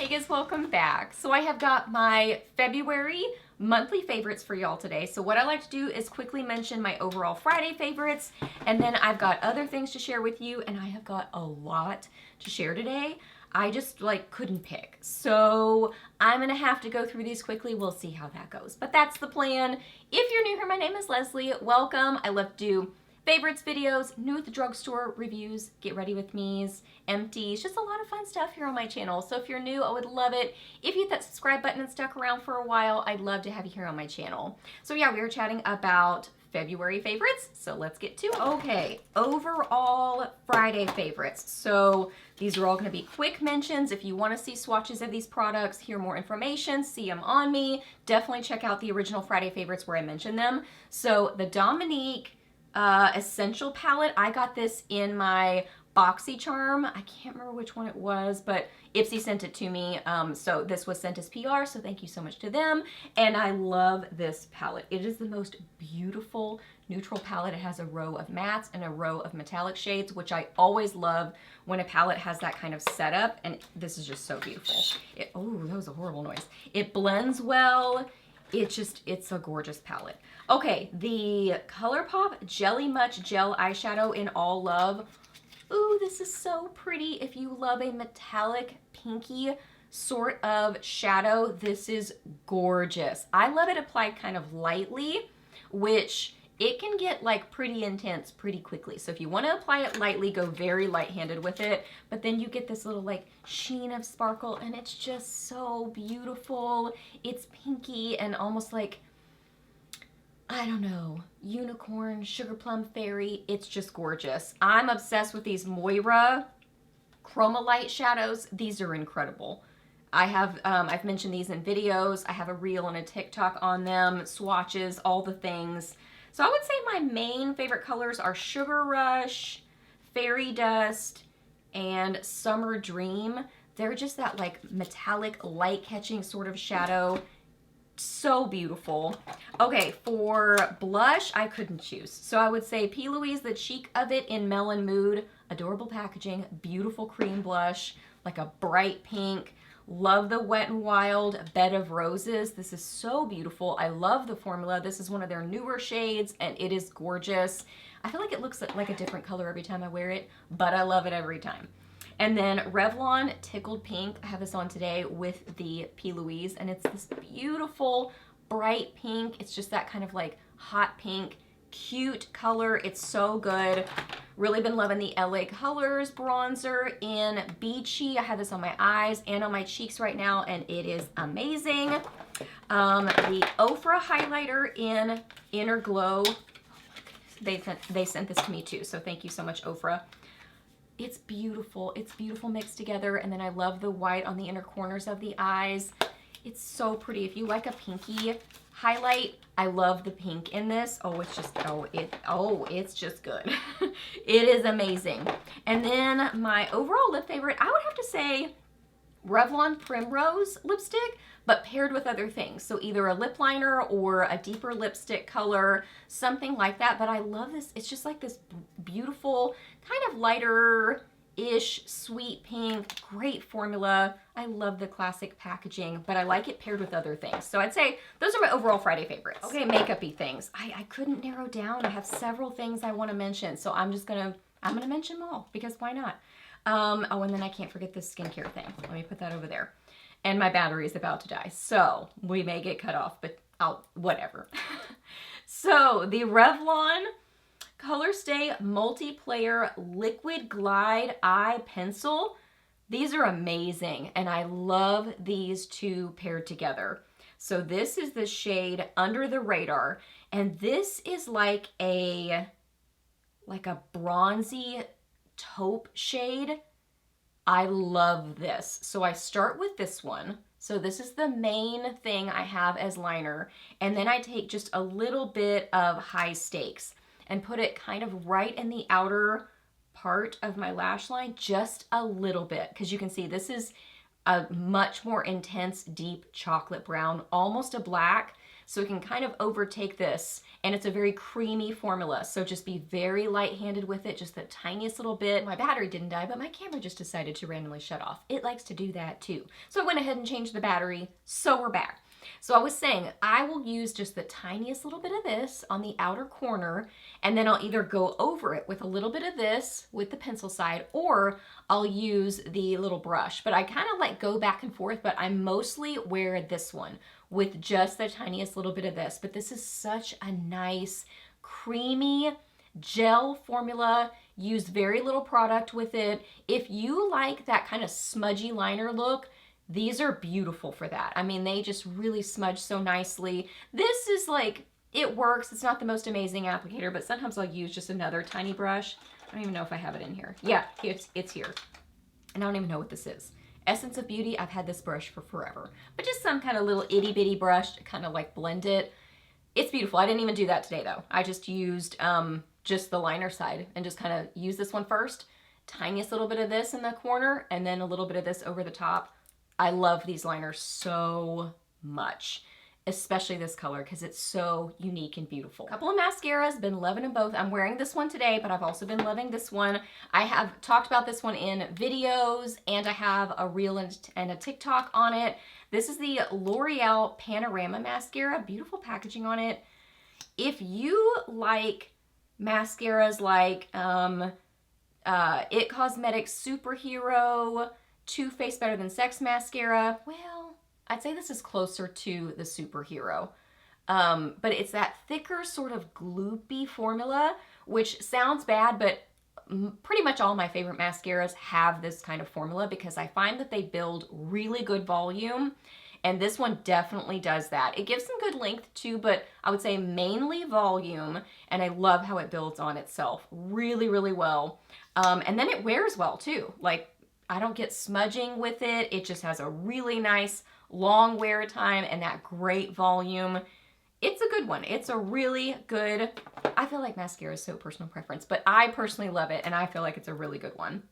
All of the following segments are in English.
Hey guys, welcome back. So I have got my February monthly favorites for y'all today. So what I like to do is quickly mention my overall Friday favorites, and then I've got other things to share with you, and I have got a lot to share today. I just couldn't pick. So I'm gonna have to go through these quickly. We'll see how that goes. But that's the plan. If you're new here, my name is Leslie. Welcome. I love to do favorites videos, new at the drugstore reviews, get ready with me's, empties, just a lot of fun stuff here on my channel. So if you're new, I would love it if you hit that subscribe button and stuck around for a while. I'd love to have you here on my channel. So yeah, we were chatting about February favorites, so let's get to it. Okay, overall Friday favorites. So these are all going to be quick mentions. If you want to see swatches of these products, hear more information, see them on me, definitely check out the original Friday favorites where I mentioned them. So the Dominique Essential palette, I got this in my BoxyCharm. I can't remember which one it was, but Ipsy sent it to me. So this was sent as PR, so thank you so much to them. And I love this palette. It is the most beautiful neutral palette. It has a row of mattes and a row of metallic shades, which I always love when a palette has that kind of setup. And this is just so beautiful. Oh, that was a horrible noise. It blends well. It's a gorgeous palette. Okay, the ColourPop Jelly Much Gel Eyeshadow in All Love. Ooh, this is so pretty. If you love a metallic pinky sort of shadow, this is gorgeous. I love it applied kind of lightly, which it can get pretty intense pretty quickly. So if you want to apply it lightly, go very light-handed with it, but then you get this little sheen of sparkle, and it's just so beautiful. It's pinky and almost I don't know, unicorn, sugar plum fairy. It's just gorgeous. I'm obsessed with these Moira Chroma Light shadows. These are incredible. I've mentioned these in videos. I have a reel and a TikTok on them, swatches, all the things. So I would say my main favorite colors are Sugar Rush, Fairy Dust, and Summer Dream. They're just that metallic light catching sort of shadow. So beautiful. Okay, for blush, I couldn't choose. So I would say P. Louise, the Cheek of It in Melon Mood. Adorable packaging, beautiful cream blush, like a bright pink. Love the Wet n Wild Bed of Roses. This is so beautiful. I love the formula. This is one of their newer shades, and it is gorgeous. I feel like it looks like a different color every time I wear it, but I love it every time. And then Revlon Tickled Pink. I have this on today with the P. Louise, and it's this beautiful bright pink. It's just that kind of hot pink, cute color. It's so good. Really been loving the LA Colors bronzer in Beachy. I have this on my eyes and on my cheeks right now, and it is amazing. The Ofra highlighter in Inner Glow. They sent this to me too, so thank you so much, Ofra. It's beautiful. It's beautiful mixed together, and then I love the white on the inner corners of the eyes. It's so pretty. If you like a pinky highlight, I love the pink in this. Oh, it's just, it's just good. It is amazing. And then my overall lip favorite, I would have to say Revlon Primrose lipstick, but paired with other things. So either a lip liner or a deeper lipstick color, something like that. But I love this. It's just this beautiful, kind of lighter-ish sweet pink, great formula. I love the classic packaging, but I like it paired with other things. So I'd say those are my overall Friday favorites. Okay, makeup-y things. I couldn't narrow down. I have several things I want to mention, so I'm gonna mention them all, because why not? Oh, and then I can't forget this skincare thing. Let me put that over there. And my battery is about to die, so we may get cut off, but whatever. So the Revlon Colorstay Multiplayer Liquid Glide Eye Pencil. These are amazing, and I love these two paired together. So this is the shade Under the Radar, and this is like a bronzy taupe shade. I love this. So I start with this one. So this is the main thing I have as liner, and then I take just a little bit of High Stakes and put it kind of right in the outer part of my lash line, just a little bit, because you can see this is a much more intense, deep chocolate brown, almost a black. so it can kind of overtake this, and it's a very creamy formula, so just be very light-handed with it, just the tiniest little bit. My battery didn't die, but my camera just decided to randomly shut off. It likes to do that too. So I went ahead and changed the battery, so we're back. So I was saying, I will use just the tiniest little bit of this on the outer corner, and then I'll either go over it with a little bit of this with the pencil side, or I'll use the little brush. But I kind of like go back and forth, but I mostly wear this one with just the tiniest little bit of this. But this is such a nice, creamy gel formula. Use very little product with it. If you like that kind of smudgy liner look, these are beautiful for that. I mean, they just really smudge so nicely. This is like, it works. It's not the most amazing applicator, but sometimes I'll use just another tiny brush. I don't even know if I have it in here. Yeah, it's here. And I don't even know what this is. Essence of Beauty, I've had this brush for forever. But just some kind of little itty bitty brush to kind of like blend it. It's beautiful. I didn't even do that today though. I just used just the liner side and just kind of use this one first. Tiniest little bit of this in the corner and then a little bit of this over the top. I love these liners so much, especially this color because it's so unique and beautiful. A couple of mascaras, been loving them both. I'm wearing this one today, but I've also been loving this one. I have talked about this one in videos, and I have a reel and a TikTok on it. This is the L'Oreal Panorama Mascara. Beautiful packaging on it. If you like mascaras like It Cosmetics Superhero, Too Faced Better Than Sex mascara, well, I'd say this is closer to the Superhero. But it's that thicker sort of gloopy formula, which sounds bad, but pretty much all my favorite mascaras have this kind of formula because I find that they build really good volume, and this one definitely does that. It gives some good length too, but I would say mainly volume, and I love how it builds on itself really, really well. And then it wears well too. Like, I don't get smudging with it. It just has a really nice long wear time and that great volume. It's a good one. It's a really good, I feel like mascara is so personal preference, but I personally love it and I feel like it's a really good one.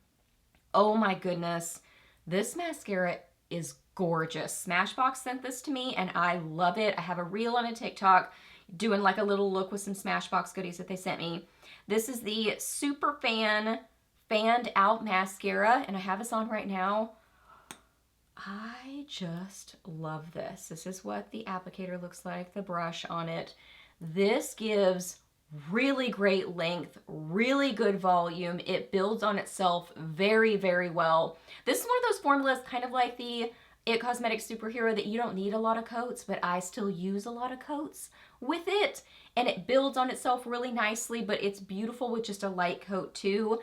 Oh my goodness. This mascara is gorgeous. Smashbox sent this to me and I love it. I have a reel on a TikTok doing like a little look with some Smashbox goodies that they sent me. This is the Super Fanned Out Mascara, and I have this on right now. I just love this. This is what the applicator looks like, the brush on it. This gives really great length, really good volume. It builds on itself very, very well. This is one of those formulas kind of like the It Cosmetics Superhero that you don't need a lot of coats, but I still use a lot of coats with it. And it builds on itself really nicely, but it's beautiful with just a light coat too.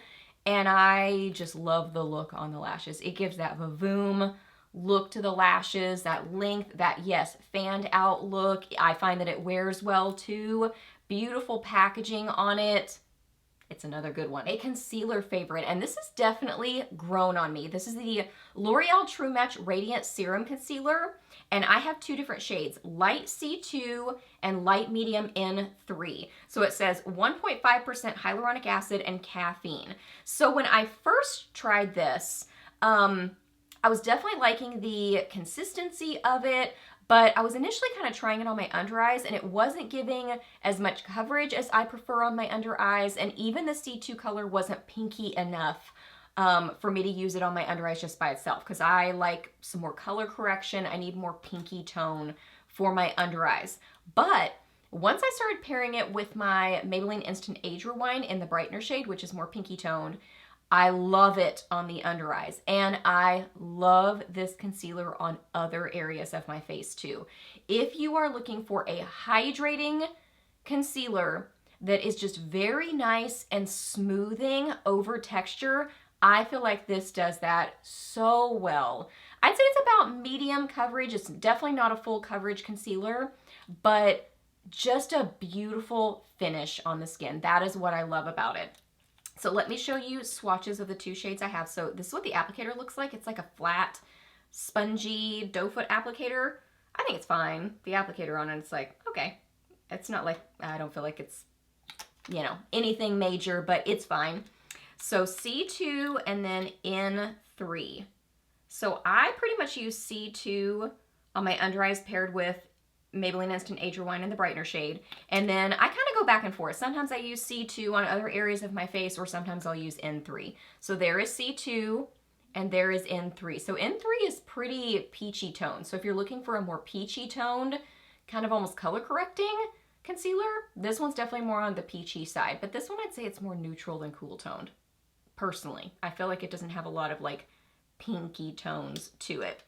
And I just love the look on the lashes. It gives that Vavoom look to the lashes, that length, that, yes, fanned out look. I find that it wears well too. Beautiful packaging on it. It's another good one. A concealer favorite, and this has definitely grown on me. This is the L'Oreal True Match Radiant Serum Concealer, and I have two different shades, Light C2 and Light Medium N3. So it says 1.5% hyaluronic acid and caffeine. So when I first tried this, I was definitely liking the consistency of it, but I was initially kind of trying it on my under eyes and it wasn't giving as much coverage as I prefer on my under eyes, and even the C2 color wasn't pinky enough for me to use it on my under eyes just by itself, because I like some more color correction. I need more pinky tone for my under eyes. But once I started pairing it with my Maybelline Instant Age Rewind in the brightener shade, which is more pinky toned, I love it on the under eyes, and I love this concealer on other areas of my face too. If you are looking for a hydrating concealer that is just very nice and smoothing over texture, I feel like this does that so well. I'd say it's about medium coverage. It's definitely not a full coverage concealer, but just a beautiful finish on the skin. That is what I love about it. So let me show you swatches of the two shades I have. So this is what the applicator looks like. It's like a flat, spongy doe foot applicator. I think it's fine. The applicator on it, it's like, okay. It's not like, I don't feel like it's, you know, anything major, but it's fine. So C2 and then N3. So I pretty much use C2 on my under eyes paired with Maybelline Instant Age Rewind in the brightener shade. And then I kind of go back and forth. Sometimes I use C2 on other areas of my face, or sometimes I'll use N3. So there is C2 and there is N3. So N3 is pretty peachy toned. So if you're looking for a more peachy toned, kind of almost color correcting concealer, this one's definitely more on the peachy side. But this one, I'd say it's more neutral than cool toned. Personally, I feel like it doesn't have a lot of like pinky tones to it.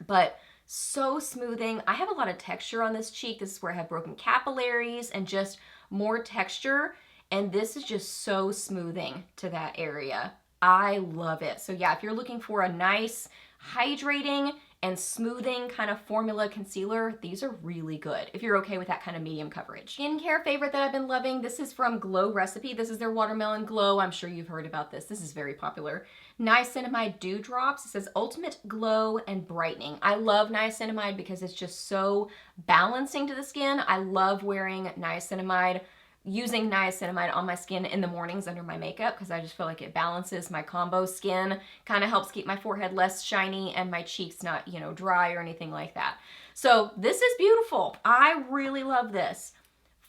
But so smoothing. I have a lot of texture on this cheek. This is where I have broken capillaries and just more texture. And this is just so smoothing to that area. I love it. So yeah, if you're looking for a nice hydrating and smoothing kind of formula concealer, these are really good if you're okay with that kind of medium coverage. Skincare favorite that I've been loving, this is from Glow Recipe. This is their Watermelon Glow. I'm sure you've heard about this. This is very popular. Niacinamide Dew Drops. It says Ultimate Glow and Brightening. I love niacinamide because it's just so balancing to the skin. I love wearing niacinamide, using niacinamide on my skin in the mornings under my makeup because I just feel like it balances my combo skin, kind of helps keep my forehead less shiny and my cheeks not, you know, dry or anything like that. So this is beautiful. I really love this.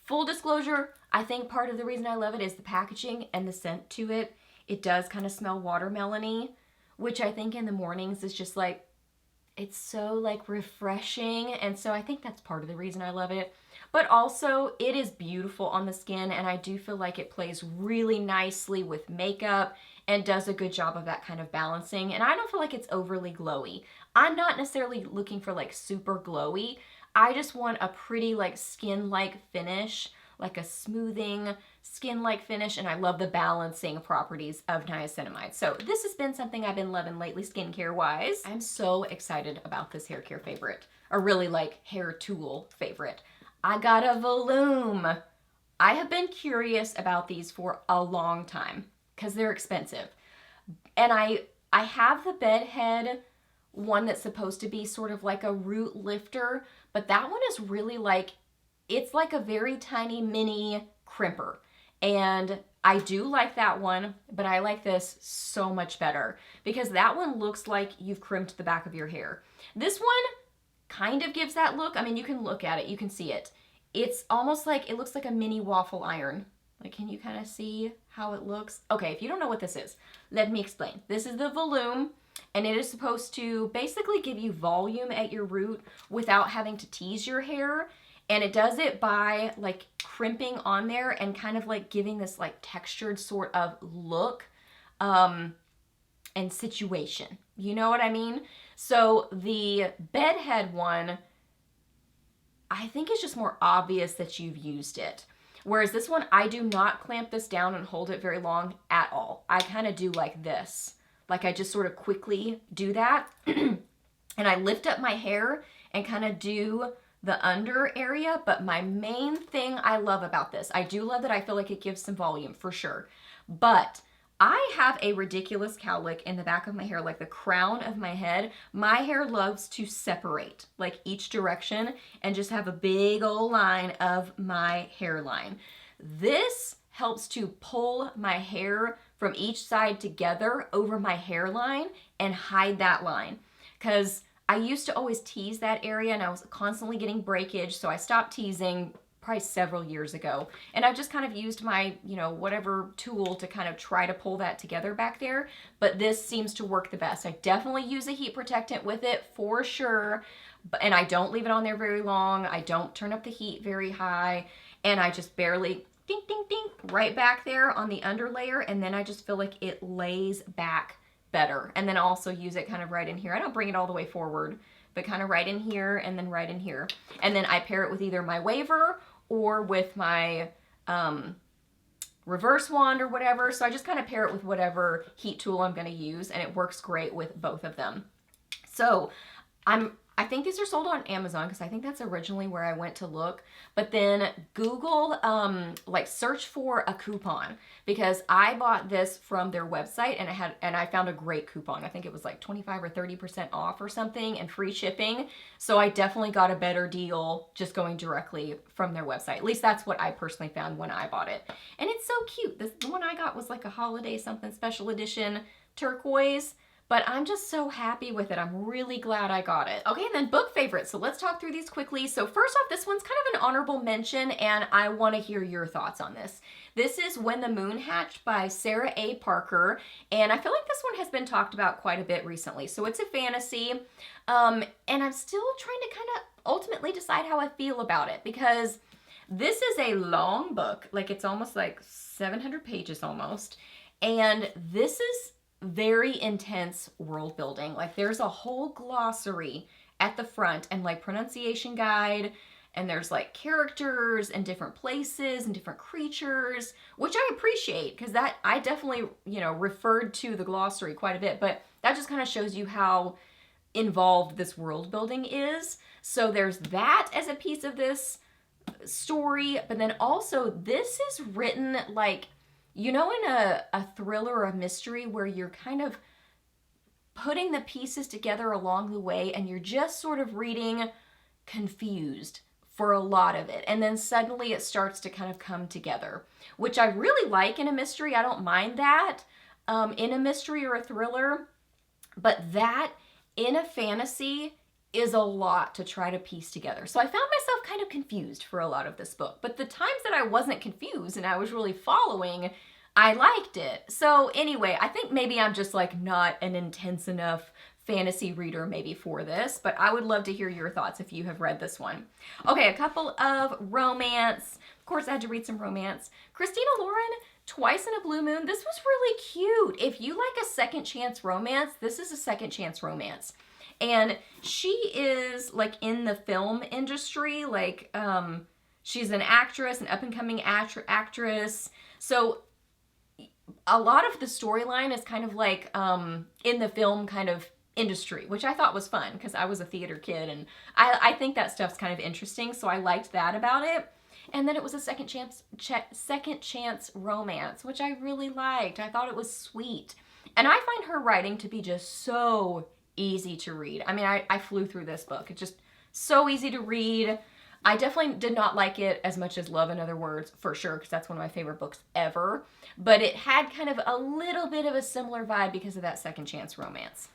Full disclosure, I think part of the reason I love it is the packaging and the scent to it. It does kind of smell watermelon-y, which I think in the mornings is just like, it's so like refreshing. And so I think that's part of the reason I love it. But also it is beautiful on the skin, and I do feel like it plays really nicely with makeup and does a good job of that kind of balancing. And I don't feel like it's overly glowy. I'm not necessarily looking for like super glowy. I just want a pretty like skin-like finish, like a smoothing skin-like finish, and I love the balancing properties of niacinamide. So this has been something I've been loving lately skincare-wise. I'm so excited about this hair care favorite, or really like hair tool favorite. I got a Voloom. I have been curious about these for a long time because they're expensive. And I have the bedhead one that's supposed to be sort of like a root lifter, but that one is really like, it's like a very tiny mini crimper. And I do like that one, but I like this so much better because that one looks like you've crimped the back of your hair. This one kind of gives that look. I mean, you can look at it, you can see it. It's almost like, it looks like a mini waffle iron. Like, can you kind of see how it looks? Okay, if you don't know what this is, let me explain. This is the Voloom, and it is supposed to basically give you volume at your root without having to tease your hair. And it does it by like crimping on there and kind of like giving this like textured sort of look and situation. You know what I mean? So the bedhead one, I think it's just more obvious that you've used it. Whereas this one, I do not clamp this down and hold it very long at all. I kind of do like this. Like I just sort of quickly do that. And I lift up my hair and kind of do the under area. But my main thing I love about this, I do love that I feel like it gives some volume for sure. But I have a ridiculous cowlick in the back of my hair, like the crown of my head. My hair loves to separate, like each direction, and just have a big old line of my hairline. This helps to pull my hair from each side together over my hairline and hide that line. Because I used to always tease that area and I was constantly getting breakage, so I stopped teasing probably several years ago. And I've just kind of used my, you know, whatever tool to kind of try to pull that together back there. But this seems to work the best. I definitely use a heat protectant with it for sure. And I don't leave it on there very long. I don't turn up the heat very high. And I just barely ding, ding, ding, right back there on the under layer. And then I just feel like it lays back better. And then I also use it kind of right in here. I don't bring it all the way forward, but kind of right in here and then right in here. And then I pair it with either my waver or with my reverse wand or whatever. So I just kind of pair it with whatever heat tool I'm going to use, and it works great with both of them. So I think these are sold on Amazon because I think that's originally where I went to look. But then Google, like search for a coupon, because I bought this from their website and I found a great coupon. I think it was like 25 or 30% off or something and free shipping. So I definitely got a better deal just going directly from their website. At least that's what I personally found when I bought it. And it's so cute. The one I got was like a holiday something special edition turquoise. but I'm just so happy with it. I'm really glad I got it. Okay, and then book favorites. So let's talk through these quickly. So first off, this one's kind of an honorable mention, and I want to hear your thoughts on this. This is When the Moon Hatched by Sarah A. Parker, and I feel like this one has been talked about quite a bit recently. So it's a fantasy, and I'm still trying to kind of ultimately decide how I feel about it, because this is a long book. Like, it's almost like 700 pages almost, and this is very intense world building. Like, there's a whole glossary at the front and like pronunciation guide, and there's like characters and different places and different creatures, which I appreciate, because that I definitely, you know, referred to the glossary quite a bit, but that just kind of shows you how involved this world building is. So there's that as a piece of this story, but then also this is written like, you know, in a thriller or a mystery where you're kind of putting the pieces together along the way and you're just sort of reading confused for a lot of it. And then suddenly it starts to kind of come together, which I really like in a mystery. I don't mind that in a mystery or a thriller, but that in a fantasy is a lot to try to piece together. So I found myself kind of confused for a lot of this book, but the times that I wasn't confused and I was really following, I liked it. So anyway, I think maybe I'm just like not an intense enough fantasy reader maybe for this, but I would love to hear your thoughts if you have read this one. Okay, a couple of romance. Of course, I had to read some romance. Christina Lauren, Twice in a Blue Moon. This was really cute. If you like a second chance romance, this is a second chance romance. And she is like in the film industry, like she's an actress, an up-and-coming actress. So a lot of the storyline is kind of like in the film kind of industry, which I thought was fun because I was a theater kid, and I think that stuff's kind of interesting, so I liked that about it. And then it was a second chance romance, which I really liked. I thought it was sweet. And I find her writing to be just so easy to read. I mean, I flew through this book. It's just so easy to read. I definitely did not like it as much as Love in Other Words, for sure, because that's one of my favorite books ever. But it had kind of a little bit of a similar vibe because of that second chance romance.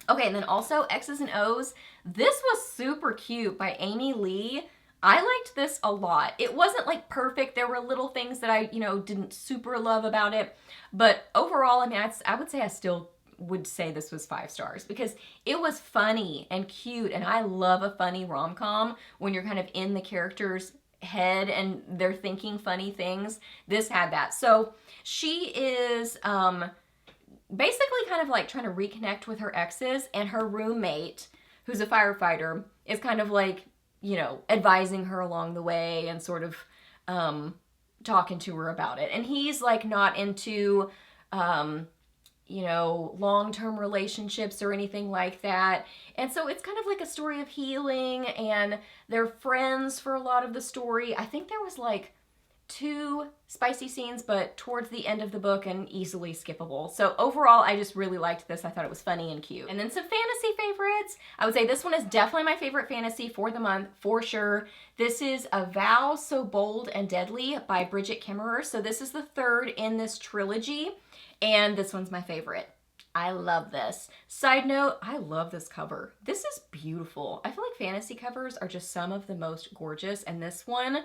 Okay, and then also X's and O's. This was super cute by Amy Lee. I liked this a lot. It wasn't like perfect. There were little things that I, you know, didn't super love about it. But overall, I mean, I would say I still would say this was 5 stars because it was funny and cute, and I love a funny rom-com when you're kind of in the character's head and they're thinking funny things. This had that. So she is basically kind of like trying to reconnect with her exes, and her roommate, who's a firefighter, is kind of like, you know, advising her along the way and sort of talking to her about it. And he's like not into you know, long-term relationships or anything like that. And so it's kind of like a story of healing, and they're friends for a lot of the story. I think there was like 2 spicy scenes, but towards the end of the book and easily skippable. So overall, I just really liked this. I thought it was funny and cute. And then some fantasy favorites. I would say this one is definitely my favorite fantasy for the month, for sure. This is A Vow So Bold and Deadly by Bridget Kimmerer. So this is the 3rd in this trilogy, and this one's my favorite. I love this. Side note, I love this cover. This is beautiful. I feel like fantasy covers are just some of the most gorgeous, and this one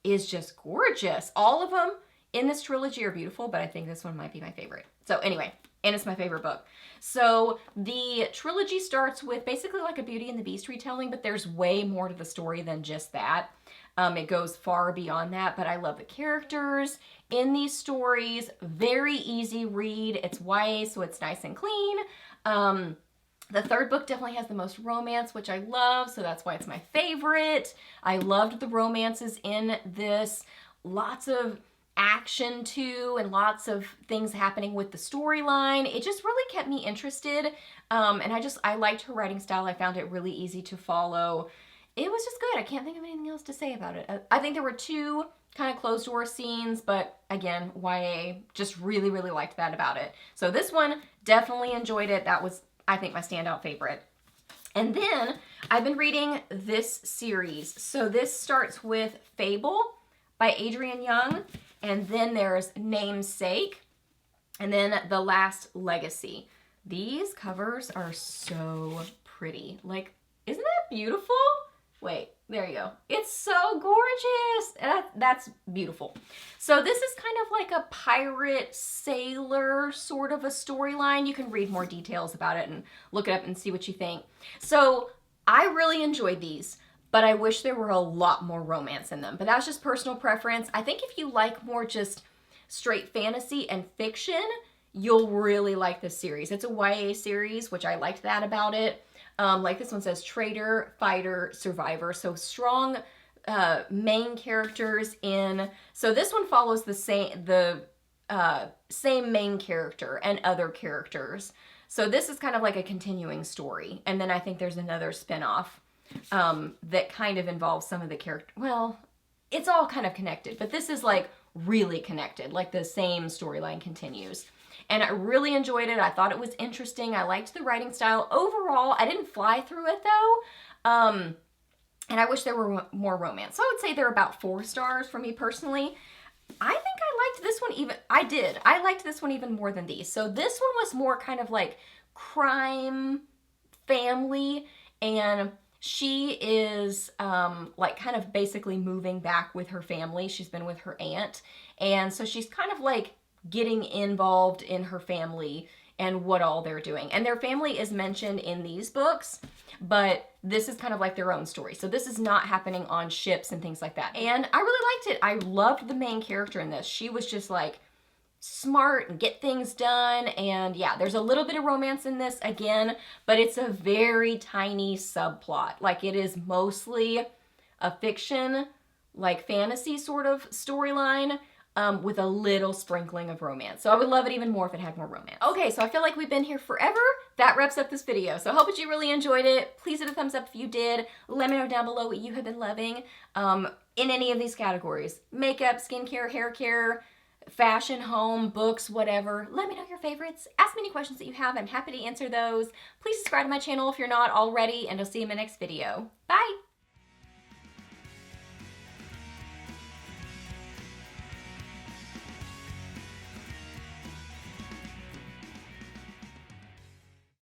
is just gorgeous. All of them in this trilogy are beautiful, but I think this one might be my favorite. So anyway, and it's my favorite book. So the trilogy starts with basically like a Beauty and the Beast retelling, but there's way more to the story than just that. It goes far beyond that, but I love the characters in these stories. Very easy read. It's YA, so it's nice and clean. The 3rd book definitely has the most romance, which I love, so that's why it's my favorite. I loved the romances in this. Lots of action too, and lots of things happening with the storyline. It just really kept me interested, and I liked her writing style. I found it really easy to follow. It was just good. I can't think of anything else to say about it. I think there were 2 kind of closed door scenes, but again, YA, just really, really liked that about it. So this one, definitely enjoyed it. That was, I think, my standout favorite. And then I've been reading this series. So this starts with Fable by Adrienne Young, and then there's Namesake, and then The Last Legacy. These covers are so pretty. Like, isn't that beautiful? Wait, there you go. It's so gorgeous. That's beautiful. So this is kind of like a pirate sailor sort of a storyline. You can read more details about it and look it up and see what you think. So I really enjoyed these, but I wish there were a lot more romance in them. But that's just personal preference. I think if you like more just straight fantasy and fiction, you'll really like this series. It's a YA series, which I liked that about it. Like this one says traitor, fighter, survivor. So strong main characters in. So this one follows the same main character and other characters. So this is kind of like a continuing story. And then I think there's another spinoff that kind of involves some of the character. Well, it's all kind of connected, but this is like really connected. Like the same storyline continues. And I really enjoyed it. I thought it was interesting. I liked the writing style. Overall, I didn't fly through it though. And I wish there were more romance. So I would say they're about 4 stars for me personally. I think I liked this one even, I liked this one even more than these. So this one was more kind of like crime family, and she is like kind of basically moving back with her family. She's been with her aunt. And so she's kind of like getting involved in her family and what all they're doing. And their family is mentioned in these books, but this is kind of like their own story. So this is not happening on ships and things like that. And I really liked it. I loved the main character in this. She was just like smart and get things done. And yeah, there's a little bit of romance in this again, but it's a very tiny subplot. Like it is mostly a fiction, like fantasy sort of storyline. With a little sprinkling of romance. So I would love it even more if it had more romance. Okay, so I feel like we've been here forever. That wraps up this video. So I hope that you really enjoyed it. Please hit a thumbs up if you did. Let me know down below what you have been loving in any of these categories. Makeup, skincare, hair care, fashion, home, books, whatever. Let me know your favorites. Ask me any questions that you have. I'm happy to answer those. Please subscribe to my channel if you're not already, and I'll see you in my next video. Bye!